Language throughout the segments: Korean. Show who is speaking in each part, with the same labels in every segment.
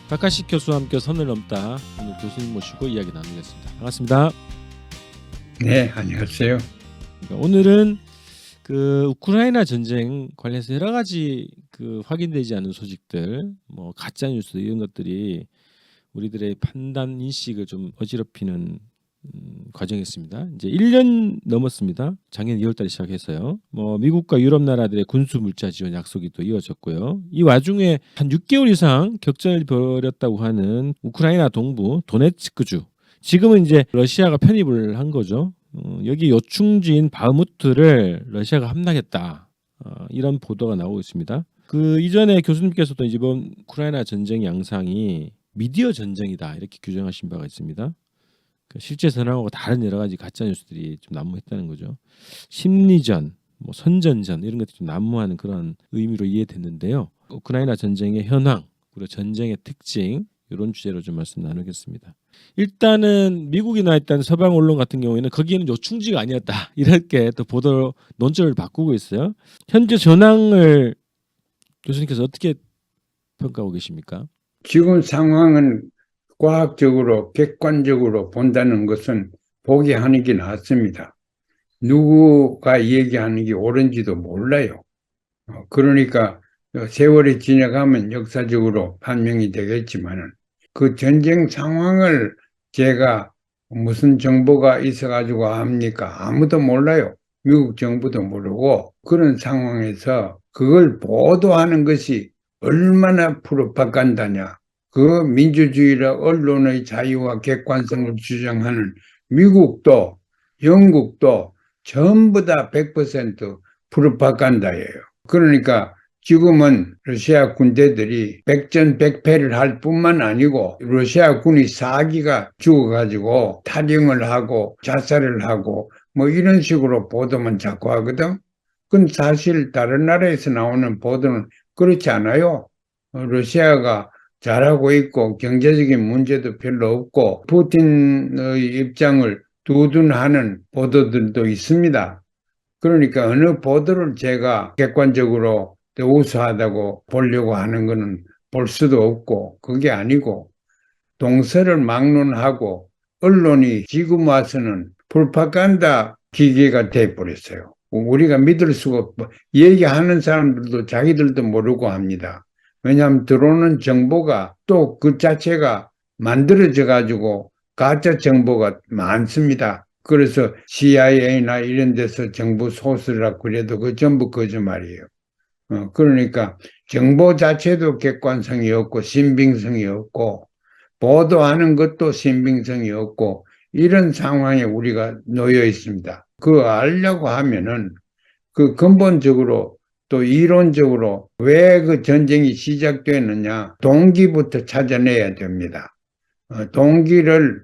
Speaker 1: 박하식 교수와 함께 선을 넘다 오늘 교수님 모시고 이야기 나누겠습니다. 반갑습니다.
Speaker 2: 네, 안녕하세요.
Speaker 1: 오늘은 우크라이나 전쟁 관련해서 여러 가지 확인되지 않은 소식들, 뭐 가짜 뉴스 이런 것들이 우리들의 판단 인식을 좀 어지럽히는 과정이었습니다. 이제 1년 넘었습니다. 작년 2월달에 시작해서요. 뭐 미국과 유럽 나라들의 군수 물자 지원 약속이 또 이어졌고요. 이 와중에 한 6개월 이상 격전을 벌였다고 하는 우크라이나 동부 도네츠크주. 지금은 이제 러시아가 편입을 한 거죠. 여기 요충지인 바흐무트를 러시아가 함락했다. 이런 보도가 나오고 있습니다. 그 이전에 교수님께서도 이번 우크라이나 전쟁 양상이 미디어 전쟁이다 이렇게 규정하신 바가 있습니다. 실제 전황하고 다른 여러 가지 가짜 뉴스들이 좀 난무했다는 거죠. 심리전, 뭐 선전전 이런 것들이 좀 난무하는 그런 의미로 이해됐는데요. 우크라이나 전쟁의 현황 그리고 전쟁의 특징 이런 주제로 좀 말씀 나누겠습니다. 일단은 미국이 나 있던 서방 언론 같은 경우에는 거기에는 요충지가 아니었다 이렇게 또 보도 논조를 바꾸고 있어요. 현재 전황을 교수님께서 어떻게 평가하고 계십니까?
Speaker 2: 지금 상황은 과학적으로, 객관적으로 본다는 것은 보기 하는 게 낫습니다. 누구가 얘기하는 게 옳은지도 몰라요. 그러니까 세월이 지나가면 역사적으로 판명이 되겠지만은 그 전쟁 상황을 제가 무슨 정보가 있어가지고 합니까? 아무도 몰라요. 미국 정부도 모르고 그런 상황에서 그걸 보도하는 것이 얼마나 프로파간다냐. 그 민주주의라 언론의 자유와 객관성을 주장하는 미국도 영국도 전부 다 100% 프로파간다예요. 그러니까 지금은 러시아 군대들이 백전백패를 할 뿐만 아니고 러시아 군이 4기가 죽어가지고 탈영을 하고 자살을 하고 뭐 이런 식으로 보도만 자꾸 하거든. 그건 사실 다른 나라에서 나오는 보도는 그렇지 않아요. 러시아가 잘하고 있고 경제적인 문제도 별로 없고 푸틴의 입장을 두둔하는 보도들도 있습니다. 그러니까 어느 보도를 제가 객관적으로 우수하다고 보려고 하는 것은 볼 수도 없고 그게 아니고 동서를 막론하고 언론이 지금 와서는 프로파간다 기계가 돼버렸어요. 우리가 믿을 수가 없고 얘기하는 사람들도 자기들도 모르고 합니다. 왜냐하면 들어오는 정보가 또 그 자체가 만들어져 가지고 가짜 정보가 많습니다. 그래서 CIA나 이런 데서 정보 소스라 그래도 그 전부 거짓말이에요. 그러니까 정보 자체도 객관성이 없고 신빙성이 없고 보도하는 것도 신빙성이 없고 이런 상황에 우리가 놓여 있습니다. 그거 알려고 하면은 그 근본적으로 또 이론적으로 왜 그 전쟁이 시작되느냐 동기부터 찾아내야 됩니다. 동기를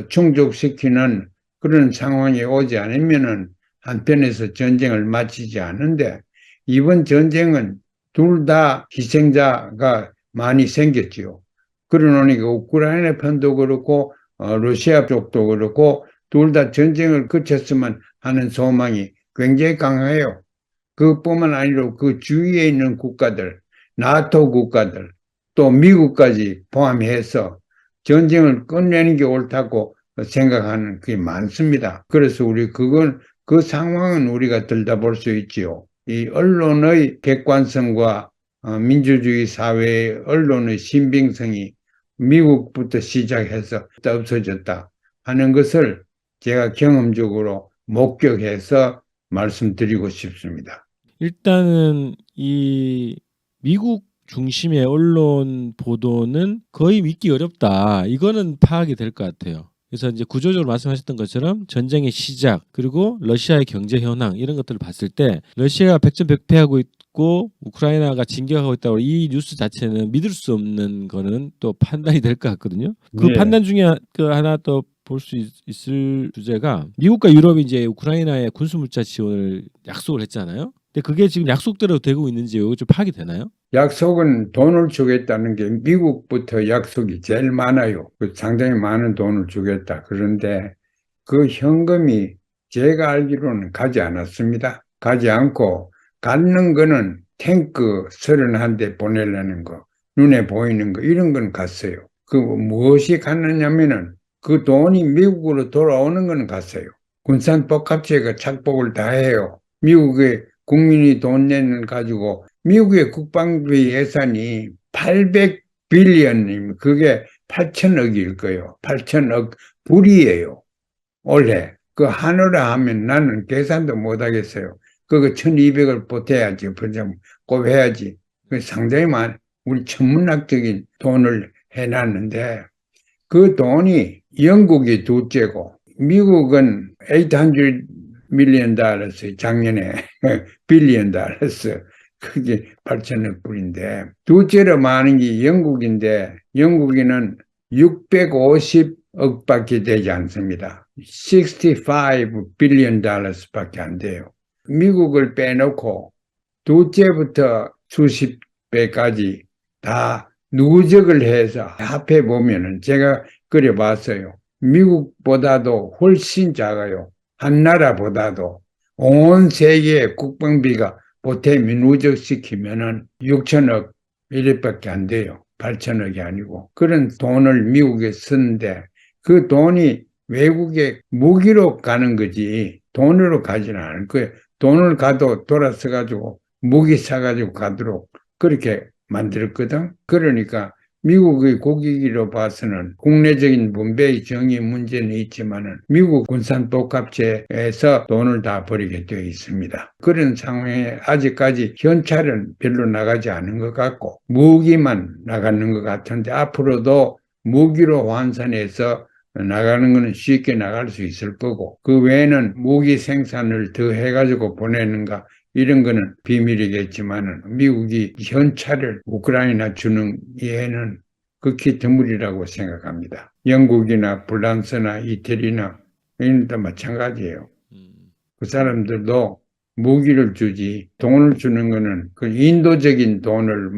Speaker 2: 충족시키는 그런 상황이 오지 않으면은 한편에서 전쟁을 마치지 않는데 이번 전쟁은 둘 다 희생자가 많이 생겼지요. 그러니까 우크라이나 편도 그렇고 러시아 쪽도 그렇고 둘 다 전쟁을 그쳤으면 하는 소망이 굉장히 강해요. 그뿐만 아니라 그 주위에 있는 국가들, 나토 국가들, 또 미국까지 포함해서 전쟁을 끝내는 게 옳다고 생각하는 게 많습니다. 그래서 그 상황은 우리가 들여다볼 수 있지요. 이 언론의 객관성과 민주주의 사회의 언론의 신빙성이 미국부터 시작해서 없어졌다 하는 것을 제가 경험적으로 목격해서 말씀드리고 싶습니다.
Speaker 1: 일단은 이 미국 중심의 언론 보도는 거의 믿기 어렵다. 이거는 파악이 될 것 같아요. 그래서 이제 구조적으로 말씀하셨던 것처럼 전쟁의 시작 그리고 러시아의 경제 현황 이런 것들을 봤을 때 러시아가 백전백패하고 있고 우크라이나가 진격하고 있다고 이 뉴스 자체는 믿을 수 없는 거는 또 판단이 될 것 같거든요. 그
Speaker 2: 네.
Speaker 1: 판단 중에 하나 또 볼 수 있을 주제가 미국과 유럽이 이제 우크라이나에 군수물자 지원을 약속을 했잖아요. 근데 그게 지금 약속대로 되고 있는지 이거 좀 파악이 되나요?
Speaker 2: 약속은 돈을 주겠다는 게 미국부터 약속이 제일 많아요. 상당히 많은 돈을 주겠다. 그런데 그 현금이 제가 알기로는 가지 않았습니다. 가지 않고 갖는 거는 탱크 31대 보내려는 거. 눈에 보이는 거 이런 건 갔어요. 그 무엇이 갔느냐면은 그 돈이 미국으로 돌아오는 건 갔어요. 군산복합체가 착복을 다 해요. 미국의 국민이 돈 내는 가지고 미국의 국방비 예산이 800빌리언이면 그게 8천억일 거예요. 8천억 불이에요. 올해. 그 하느라 하면 나는 계산도 못 하겠어요. 그거 1200을 보태야지. 그냥 꼭 해야지. 그 상당히 우리 천문학적인 돈을 해놨는데 그 돈이 영국이 둘째고 미국은 800 밀리언 달러스 작년에 빌리언 달러스 그게 8천억 불인데 둘째로 많은 게 영국인데 영국에는 650억밖에 되지 않습니다. 65 빌리언 달러스밖에 안 돼요. 미국을 빼놓고 둘째부터 수십 배까지 다 누적을 해서 합해 보면은 제가 그려봤어요. 미국보다도 훨씬 작아요. 한 나라보다도 온 세계의 국방비가 보탬이 누적시키면은 6천억 이렇게밖에 안 돼요. 8천억이 아니고 그런 돈을 미국에 쓰는데 그 돈이 외국에 무기로 가는 거지 돈으로 가지는 않을 거예요. 돈을 가도 돌아서 가지고 무기 사가지고 가도록 그렇게 만들었거든. 그러니까 미국의 국익으로 봐서는 국내적인 분배의 정의 문제는 있지만은 미국 군산복합체에서 돈을 다 버리게 되어 있습니다. 그런 상황에 아직까지 현찰은 별로 나가지 않은 것 같고 무기만 나가는 것 같은데 앞으로도 무기로 환산해서 나가는 것은 쉽게 나갈 수 있을 거고 그 외에는 무기 생산을 더 해가지고 보내는가 이런 거는 비밀이겠지만 미국이 현찰을 우크라이나 주는 예는 극히 드물이라고 생각합니다. 영국이나 프랑스나 이태리나 이런 데 마찬가지예요. 그 사람들도 무기를 주지 돈을 주는 거는 그 인도적인 돈을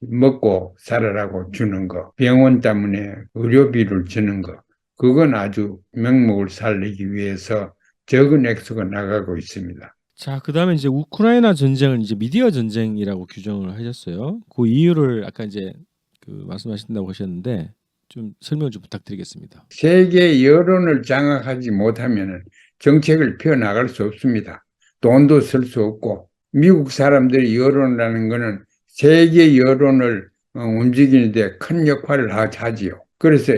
Speaker 2: 먹고 살아라고 주는 거, 병원 때문에 의료비를 주는 거, 그건 아주 명목을 살리기 위해서 적은 액수가 나가고 있습니다.
Speaker 1: 자, 그다음에 이제 우크라이나 전쟁을 이제 미디어 전쟁이라고 규정을 하셨어요. 그 이유를 아까 이제 그 말씀하신다고 하셨는데 좀 설명 좀 부탁드리겠습니다.
Speaker 2: 세계 여론을 장악하지 못하면 정책을 펴나갈 수 없습니다. 돈도 쓸 수 없고 미국 사람들의 여론이라는 것은 세계 여론을 움직이는데 큰 역할을 하지요. 그래서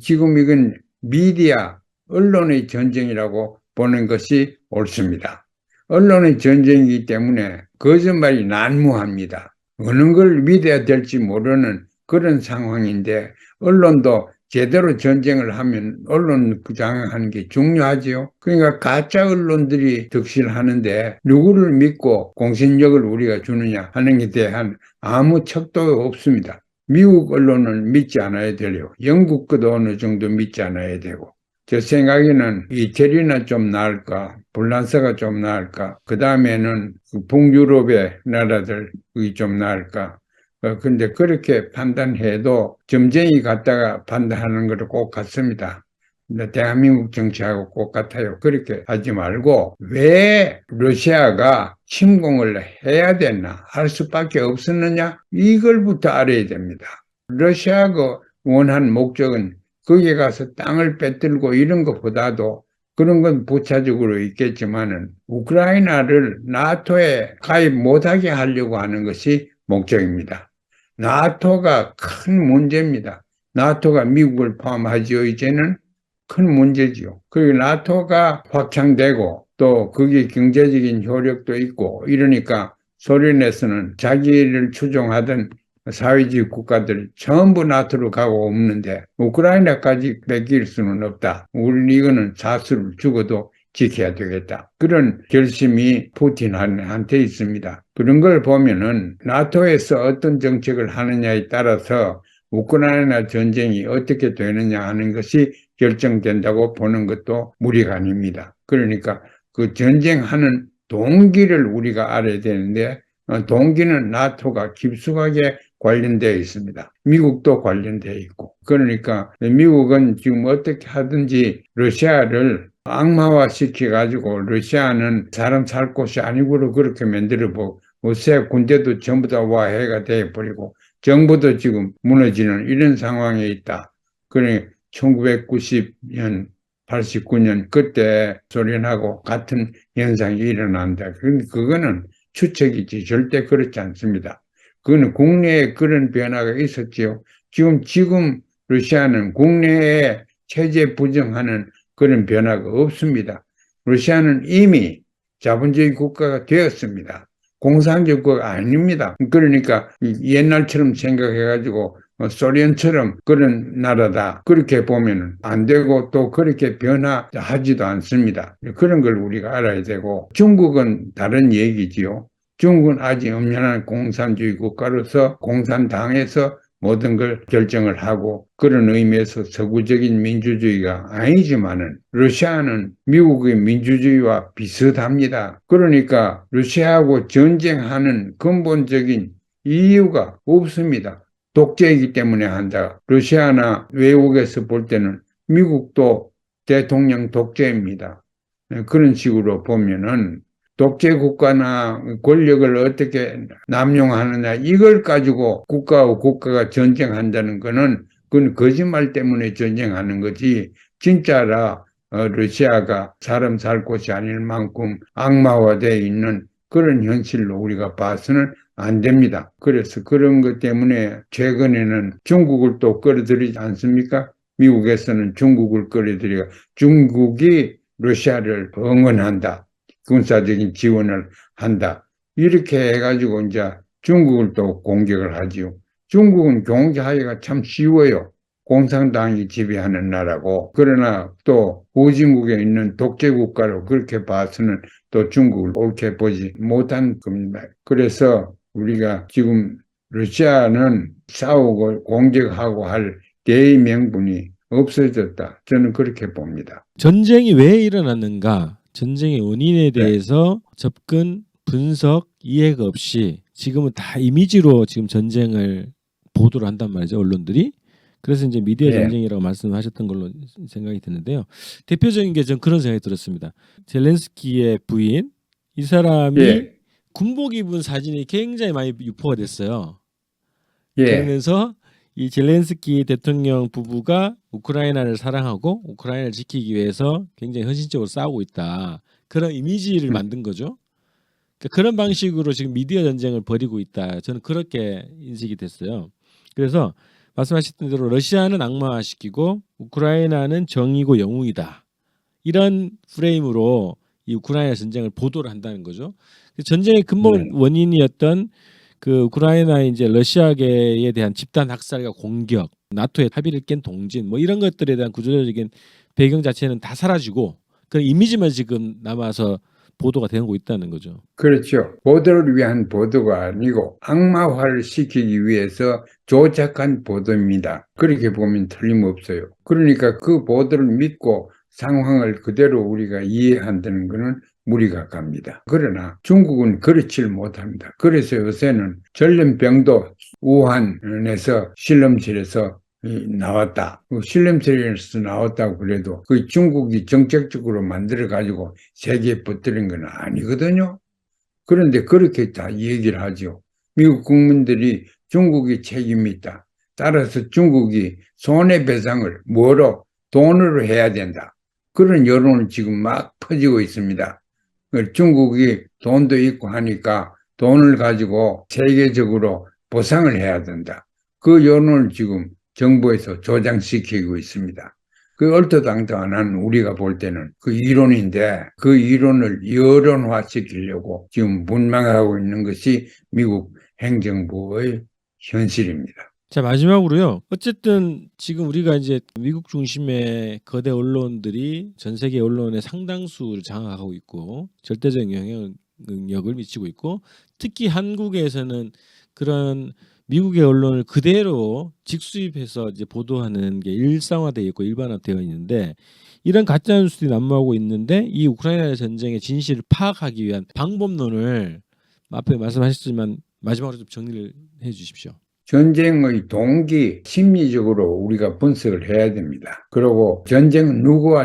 Speaker 2: 지금 이건 미디어, 언론의 전쟁이라고 보는 것이 옳습니다. 언론의 전쟁이기 때문에 거짓말이 난무합니다. 어느 걸 믿어야 될지 모르는 그런 상황인데 언론도 제대로 전쟁을 하면 언론 장악하는 게 중요하지요. 그러니까 가짜 언론들이 득실하는데 누구를 믿고 공신력을 우리가 주느냐 하는 게 대한 아무 척도 없습니다. 미국 언론을 믿지 않아야 돼요. 영국 것도 어느 정도 믿지 않아야 되고. 제 생각에는 이태리나 좀 나을까, 불란서가 좀 나을까, 그 다음에는 북유럽의 나라들이 좀 나을까. 근데 그렇게 판단해도 점쟁이 갖다가 판단하는 것도 꼭 같습니다. 대한민국 정치하고 꼭 같아요. 그렇게 하지 말고 왜 러시아가 침공을 해야 되나, 할 수밖에 없었느냐, 이걸부터 알아야 됩니다. 러시아가 원한 목적은 거기에 가서 땅을 빼들고 이런 것보다도 그런 건 부차적으로 있겠지만은 우크라이나를 나토에 가입 못하게 하려고 하는 것이 목적입니다. 나토가 큰 문제입니다. 나토가 미국을 포함하지요. 이제는 큰 문제지요. 그리고 나토가 확장되고 또 그게 경제적인 효력도 있고 이러니까 소련에서는 자기를 추종하던 사회주의 국가들 전부 나토로 가고 없는데 우크라이나까지 뺏길 수는 없다. 우리는 이거는 사수를 죽어도 지켜야 되겠다. 그런 결심이 푸틴한테 있습니다. 그런 걸 보면은 나토에서 어떤 정책을 하느냐에 따라서 우크라이나 전쟁이 어떻게 되느냐 하는 것이 결정된다고 보는 것도 무리가 아닙니다. 그러니까 그 전쟁하는 동기를 우리가 알아야 되는데 동기는 나토가 깊숙하게 관련되어 있습니다. 미국도 관련되어 있고. 그러니까 미국은 지금 어떻게 하든지 러시아를 악마화 시켜가지고 러시아는 사람 살 곳이 아니고 그렇게 만들어보고 새 군대도 전부 다 와해가 되어버리고 정부도 지금 무너지는 이런 상황에 있다. 그러니 1990년, 89년 그때 소련하고 같은 현상이 일어난다. 그런데 그거는 추측이지 절대 그렇지 않습니다. 그거는 국내에 그런 변화가 있었지요. 지금 러시아는 국내에 체제 부정하는 그런 변화가 없습니다. 러시아는 이미 자본주의 국가가 되었습니다. 공산주의 국가가 아닙니다. 그러니까 옛날처럼 생각해가지고 소련처럼 그런 나라다 그렇게 보면 안 되고 또 그렇게 변화하지도 않습니다. 그런 걸 우리가 알아야 되고 중국은 다른 얘기지요. 중국은 아직 엄연한 공산주의 국가로서 공산당에서 모든 걸 결정을 하고 그런 의미에서 서구적인 민주주의가 아니지만은 러시아는 미국의 민주주의와 비슷합니다. 그러니까 러시아하고 전쟁하는 근본적인 이유가 없습니다. 독재이기 때문에 한다. 러시아나 외국에서 볼 때는 미국도 대통령 독재입니다. 그런 식으로 보면은 독재 국가나 권력을 어떻게 남용하느냐 이걸 가지고 국가와 국가가 전쟁한다는 거는 그건 거짓말 때문에 전쟁하는 거지 진짜라 러시아가 사람 살 곳이 아닐 만큼 악마화되어 있는 그런 현실로 우리가 봐서는 안 됩니다. 그래서 그런 것 때문에 최근에는 중국을 또 끌어들이지 않습니까? 미국에서는 중국을 끌어들여 중국이 러시아를 응원한다. 군사적인 지원을 한다. 이렇게 해가지고 이제 중국을 또 공격을 하지요. 중국은 공격하기가 참 쉬워요. 공산당이 지배하는 나라고. 그러나 또 후진국에 있는 독재국가로 그렇게 봐서는 또 중국을 옳게 보지 못한 겁니다. 그래서 우리가 지금 러시아는 싸우고 공격하고 할 대의 명분이 없어졌다. 저는 그렇게 봅니다.
Speaker 1: 전쟁이 왜 일어났는가? 전쟁의 원인에
Speaker 2: 네.
Speaker 1: 대해서 접근, 분석, 이해가 없이 지금은 다 이미지로 지금 전쟁을 보도를 한단 말이죠, 언론들이. 그래서 이제 미디어
Speaker 2: 네.
Speaker 1: 전쟁이라고 말씀하셨던 걸로 생각이 드는데요. 대표적인 게 전 그런 생각이 들었습니다. 젤렌스키의 부인, 이 사람이
Speaker 2: 예.
Speaker 1: 군복 입은 사진이 굉장히 많이 유포가 됐어요.
Speaker 2: 예.
Speaker 1: 그러면서 이 젤렌스키 대통령 부부가 우크라이나를 사랑하고 우크라이나를 지키기 위해서 굉장히 헌신적으로 싸우고 있다. 그런 이미지를 만든 거죠. 그러니까 그런 방식으로 지금 미디어 전쟁을 벌이고 있다. 저는 그렇게 인식이 됐어요. 그래서 말씀하셨던 대로 러시아는 악마화시키고 우크라이나는 정의고 영웅이다. 이런 프레임으로 이 우크라이나 전쟁을 보도를 한다는 거죠. 전쟁의 근본 원인이었던 그 우크라이나의 이제 러시아계에 대한 집단 학살과 공격, 나토의 합의를 깬 동진, 뭐 이런 것들에 대한 구조적인 배경 자체는 다 사라지고 그 이미지만 지금 남아서 보도가 되고 있다는 거죠.
Speaker 2: 그렇죠. 보도를 위한 보도가 아니고 악마화를 시키기 위해서 조작한 보도입니다. 그렇게 보면 틀림없어요. 그러니까 그 보도를 믿고 상황을 그대로 우리가 이해한다는 것은 무리가 갑니다. 그러나 중국은 그렇지를 못합니다. 그래서 요새는 전염병도 우한에서 실험실에서 나왔다. 실험실에서 나왔다고 그래도 그 중국이 정책적으로 만들어가지고 세계에 퍼뜨린 건 아니거든요. 그런데 그렇게 다 얘기를 하죠. 미국 국민들이 중국이 책임이 있다. 따라서 중국이 손해배상을 뭐로? 돈으로 해야 된다. 그런 여론은 지금 막 퍼지고 있습니다. 중국이 돈도 있고 하니까 돈을 가지고 세계적으로 보상을 해야 된다. 그 여론을 지금 정부에서 조장시키고 있습니다. 그 얼토당토한 우리가 볼 때는 그 이론인데 그 이론을 여론화시키려고 지금 문망하고 있는 것이 미국 행정부의 현실입니다.
Speaker 1: 자, 마지막으로요. 어쨌든 지금 우리가 이제 미국 중심의 거대 언론들이 전 세계 언론의 상당수를 장악하고 있고 절대적인 영향력을 미치고 있고 특히 한국에서는 그런 미국의 언론을 그대로 직수입해서 이제 보도하는 게 일상화되어 있고 일반화되어 있는데 이런 가짜 뉴스들이 난무하고 있는데 이 우크라이나 전쟁의 진실을 파악하기 위한 방법론을 앞에 말씀하셨지만 마지막으로 좀 정리를 해 주십시오.
Speaker 2: 전쟁의 동기, 심리적으로 우리가 분석을 해야 됩니다. 그리고 전쟁은 누구가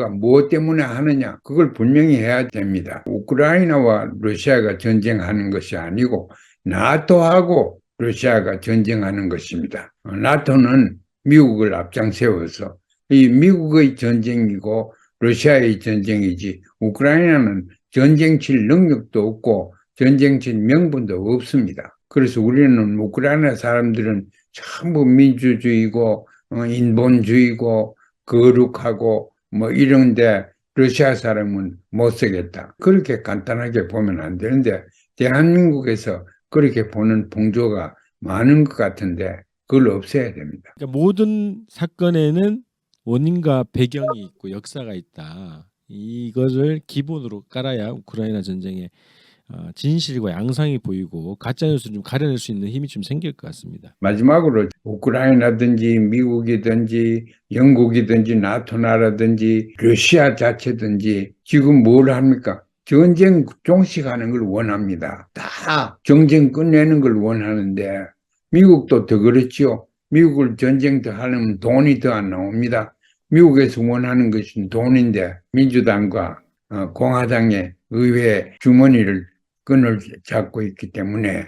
Speaker 2: 무엇 때문에 하느냐, 그걸 분명히 해야 됩니다. 우크라이나와 러시아가 전쟁하는 것이 아니고 나토하고 러시아가 전쟁하는 것입니다. 나토는 미국을 앞장 세워서 이 미국의 전쟁이고 러시아의 전쟁이지 우크라이나는 전쟁 칠 능력도 없고 전쟁 칠 명분도 없습니다. 그래서 우리는 우크라이나 사람들은 전부 민주주의고 인본주의고 거룩하고 뭐 이런데 러시아 사람은 못 쓰겠다. 그렇게 간단하게 보면 안 되는데 대한민국에서 그렇게 보는 풍조가 많은 것 같은데 그걸 없애야 됩니다.
Speaker 1: 그러니까 모든 사건에는 원인과 배경이 있고 역사가 있다. 이것을 기본으로 깔아야 우크라이나 전쟁의 진실과 양상이 보이고 가짜 뉴스를 좀 가려낼 수 있는 힘이 좀 생길 것 같습니다.
Speaker 2: 마지막으로 우크라이나든지 미국이든지 영국이든지 나토 나라든지 러시아 자체든지 지금 뭘 합니까? 전쟁 종식하는 걸 원합니다. 다 경쟁 끝내는 걸 원하는데 미국도 더 그렇지요. 미국을 전쟁 더 하려면 돈이 더 안 나옵니다. 미국에서 원하는 것은 돈인데 민주당과 공화당의 의회 주머니를 끈을 잡고 있기 때문에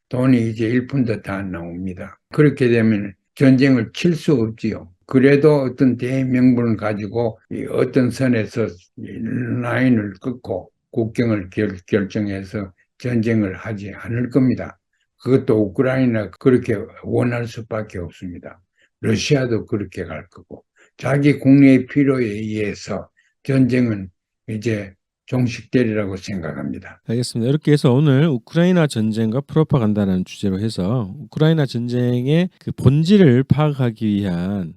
Speaker 2: 돈이 이제 1푼도 다 안 나옵니다. 그렇게 되면 전쟁을 칠 수 없지요. 그래도 어떤 대명분을 가지고 어떤 선에서 라인을 끊고 국경을 결정해서 전쟁을 하지 않을 겁니다. 그것도 우크라이나 그렇게 원할 수밖에 없습니다. 러시아도 그렇게 갈 거고 자기 국내의 필요에 의해서 전쟁은 이제 종식되리라고 생각합니다.
Speaker 1: 알겠습니다. 이렇게 해서 오늘 우크라이나 전쟁과 프로파간다라는 주제로 해서 우크라이나 전쟁의 그 본질을 파악하기 위한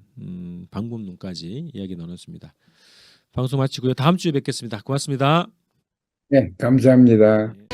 Speaker 1: 방법론까지 이야기 나눴습니다. 방송 마치고요. 다음 주에 뵙겠습니다. 고맙습니다.
Speaker 2: 네, 감사합니다.
Speaker 1: 네.